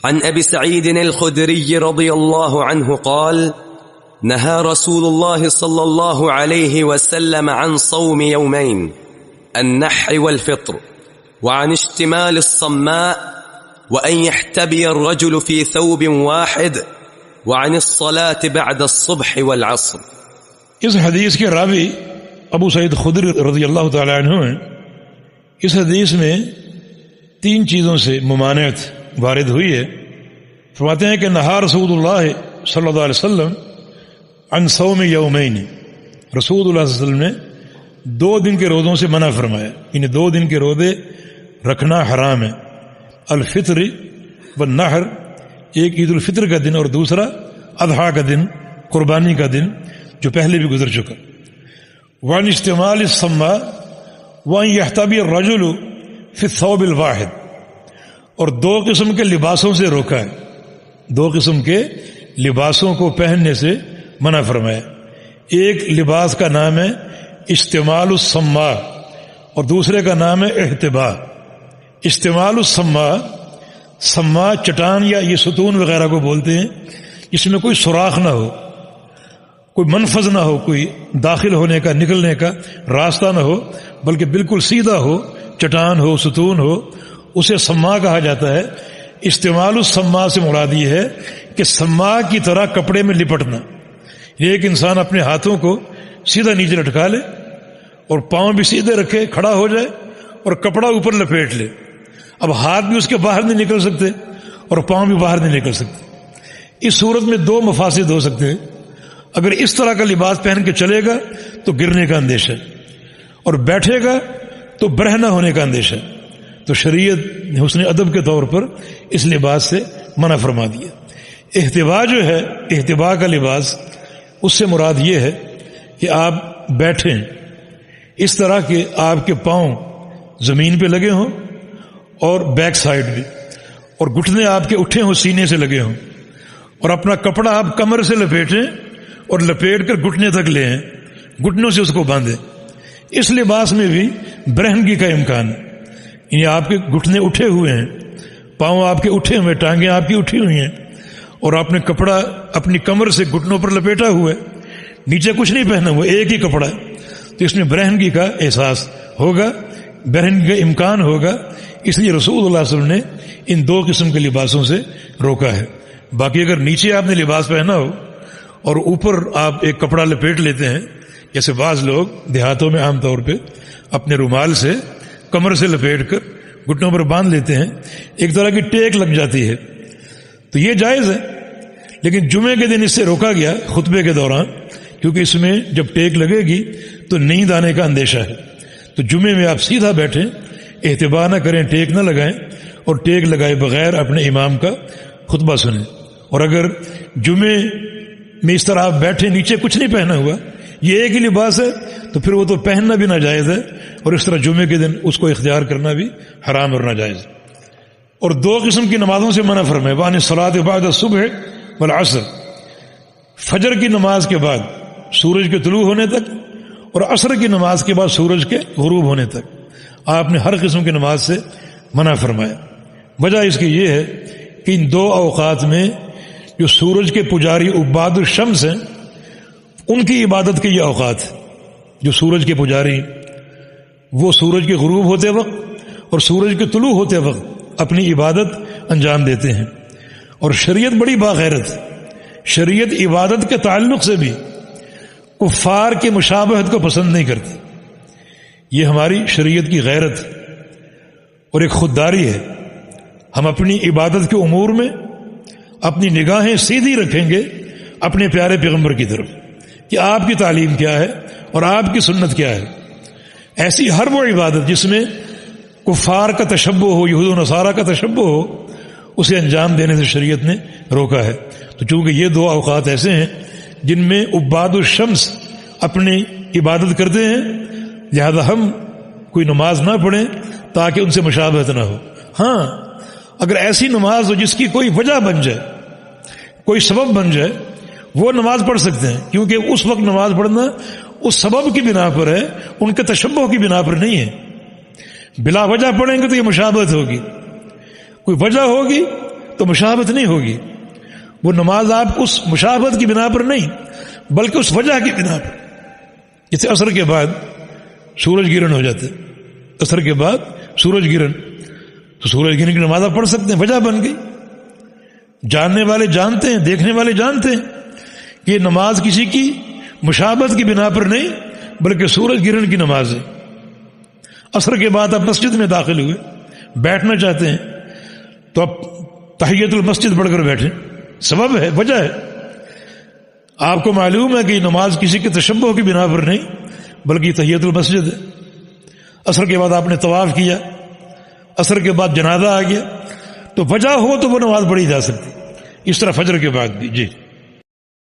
عن أبي سعيد الخدري رضي الله عنه قال نهى رسول الله صلى الله عليه وسلم عن صوم يومين النحر والفطر وعن اشتمال الصماء وأن يحتبي الرجل في ثوب واحد وعن الصلاة بعد الصبح والعصر. اس حدیث کے راوی ابو سعید خدری رضی اللہ تعالی عنہ ہیں. اس حدیث میں 3 چیزوں سے ممانعت وارد ہوئی ہے. فرماتے ہیں کہ نہا رسول اللہ صلی اللہ علیہ وسلم عن صوم یومین، رسول اللہ صلی اللہ علیہ وسلم نے 2 دن کے روزوں سے منع فرمایا. یعنی 2 دن کے روزے رکھنا حرام ہے. الفطر والنحر، ایک عید الفطر کا دن اور دوسرا اضحیٰ کا دن، قربانی کا دن جو پہلے بھی گزر چکا. وعن استعمال الصماء وان يحتبي الرجل في الثوب الواحد، اور 2 قسم کے لباسوں سے روکا ہے. 2 قسم کے لباسوں کو پہننے سے منع فرمایا. ایک لباس کا نام ہے استعمال الصماء اور دوسرے کا نام ہے احتباء. استعمال الصماء، صماء چٹان یا یہ ستون وغیرہ کو بولتے ہیں جس میں کوئی سوراخ نہ ہو، کوئی منفذ نہ ہو، کوئی داخل ہونے کا نکلنے کا راستہ نہ ہو، بلکہ بالکل سیدھا ہو، چٹان ہو، ستون ہو، اسے صماء کہا جاتا ہے. استعمال الصماء سے مراد یہ ہے کہ صماء کی طرح کپڑے میں لپٹنا. ایک انسان اپنے ہاتھوں کو سیدھا نیچے لٹکا لے اور پاؤں بھی سیدھے رکھے، کھڑا ہو جائے اور کپڑا اوپر لپیٹ لے. اب ہاتھ بھی اس کے باہر نہیں نکل سکتے اور پاؤں بھی باہر نہیں نکل سکتے. اس صورت میں 2 مفاسد ہو سکتے ہیں. اگر اس طرح کا لباس پہن کے چلے گا تو گرنے کا اندیشہ ہے، اور بیٹھے گا تو برہنہ ہونے کا اندیشہ ہے. تو شریعت نے حسن ادب کے طور پر اس لباس سے منع فرما دیا. احتباء جو ہے، احتباء کا لباس، اس سے مراد یہ ہے کہ آپ بیٹھیں اس طرح کہ آپ کے پاؤں زمین پہ لگے ہوں اور بیک سائڈ بھی، اور گھٹنے آپ کے اٹھے ہوں، سینے سے لگے ہوں، اور اپنا کپڑا آپ کمر سے لپیٹیں اور لپیٹ کر گھٹنے تک لے آئیں، گھٹنوں سے اس کو باندھیں. اس لباس میں بھی برہنگی کا امکان ہے. یعنی آپ کے گھٹنے اٹھے ہوئے ہیں، پاؤں آپ کے اٹھے ہوئے، ٹانگیں آپ کی اٹھی ہوئی ہیں، اور آپ نے کپڑا اپنی کمر سے گھٹنوں پر لپیٹا ہوا ہے، نیچے کچھ نہیں پہنا ہوا، ایک ہی کپڑا ہے. تو اس میں برہنگی کا احساس ہوگا، برہنگی کا امکان ہوگا. اس لیے رسول اللہ صلی اللہ علیہ وسلم نے ان 2 قسم کے لباسوں سے روکا ہے. باقی اگر نیچے آپ نے لباس پہنا ہو اور اوپر آپ ایک کپڑا لپیٹ لیتے ہیں، جیسے بعض لوگ دیہاتوں میں عام طور پہ اپنے رومال سے کمر سے لپیٹ کر گھٹنوں پر باندھ لیتے ہیں، ایک طرح کی ٹیک لگ جاتی ہے، تو یہ جائز ہے. لیکن جمعے کے دن اس سے روکا گیا خطبے کے دوران، کیونکہ اس میں جب ٹیک لگے گی تو نیند آنے کا اندیشہ ہے. تو جمعے میں آپ سیدھا بیٹھیں، احتباء نہ کریں، ٹیک نہ لگائیں، اور ٹیک لگائے بغیر اپنے امام کا خطبہ سنیں. اور اگر جمعے میں اس طرح آپ بیٹھے، نیچے کچھ نہیں پہنا ہوا، یہ ایک ہی لباس ہے، تو پھر وہ تو پہننا بھی ناجائز ہے، اور اس طرح جمعے کے دن اس کو اختیار کرنا بھی حرام اور ناجائز. اور 2 قسم کی نمازوں سے منع فرمائے. وعن الصلاۃ بعد الصبح والعصر، فجر کی نماز کے بعد سورج کے طلوع ہونے تک، اور عصر کی نماز کے بعد سورج کے غروب ہونے تک آپ نے ہر قسم کی نماز سے منع فرمایا. وجہ اس کی یہ ہے کہ ان 2 اوقات میں جو سورج کے پجاری عباد الشمس ہیں، ان کی عبادت کے یہ اوقات، جو سورج کے پجاری وہ سورج کے غروب ہوتے وقت اور سورج کے طلوع ہوتے وقت اپنی عبادت انجام دیتے ہیں. اور شریعت بڑی باغیرت، شریعت عبادت کے تعلق سے بھی کفار کی مشابہت کو پسند نہیں کرتی. یہ ہماری شریعت کی غیرت اور ایک خودداری ہے. ہم اپنی عبادت کے امور میں اپنی نگاہیں سیدھی رکھیں گے اپنے پیارے پیغمبر کی طرف کہ آپ کی تعلیم کیا ہے اور آپ کی سنت کیا ہے. ایسی ہر وہ عبادت جس میں کفار کا تشبہ ہو، یہود و نصارہ کا تشبہ ہو، اسے انجام دینے سے شریعت نے روکا ہے. تو چونکہ یہ 2 اوقات ایسے ہیں جن میں عباد الشمس اپنی عبادت کرتے ہیں، لہذا ہم کوئی نماز نہ پڑھیں تاکہ ان سے مشابہت نہ ہو. ہاں، اگر ایسی نماز ہو جس کی کوئی وجہ بن جائے، کوئی سبب بن جائے، وہ نماز پڑھ سکتے ہیں، کیونکہ اس وقت نماز پڑھنا اس سبب کی بنا پر ہے، ان کے تشبہ کی بنا پر نہیں ہے. بلا وجہ پڑھیں گے تو یہ مشابہت ہوگی. کوئی وجہ ہوگی تو مشابہت نہیں ہوگی. وہ نماز آپ اس مشابہت کی بنا پر نہیں بلکہ اس وجہ کی بنا پر. جیسے عصر کے بعد سورج گرہن ہو جاتے، عصر کے بعد سورج گرہن، تو سورج گرہن کی نماز آپ پڑھ سکتے ہیں، وجہ بن گئی. جاننے والے جانتے ہیں، دیکھنے والے جانتے ہیں کہ یہ نماز کسی کی مشابہت کی بنا پر نہیں بلکہ سورج گرہن کی نماز ہے. عصر کے بعد آپ مسجد میں داخل ہوئے، بیٹھنا چاہتے ہیں تو آپ تحیۃ المسجد پڑھ کر بیٹھیں، سبب ہے، وجہ ہے. آپ کو معلوم ہے کہ یہ نماز کسی کے تشبہ کی بنا پر نہیں بلکہ تحیۃ المسجد ہے. عصر کے بعد آپ نے طواف کیا، عصر کے بعد جنازہ آ گیا، تو وجہ ہو تو وہ نماز پڑھی جا سکتی. اس طرح فجر کے بعد بھی. جی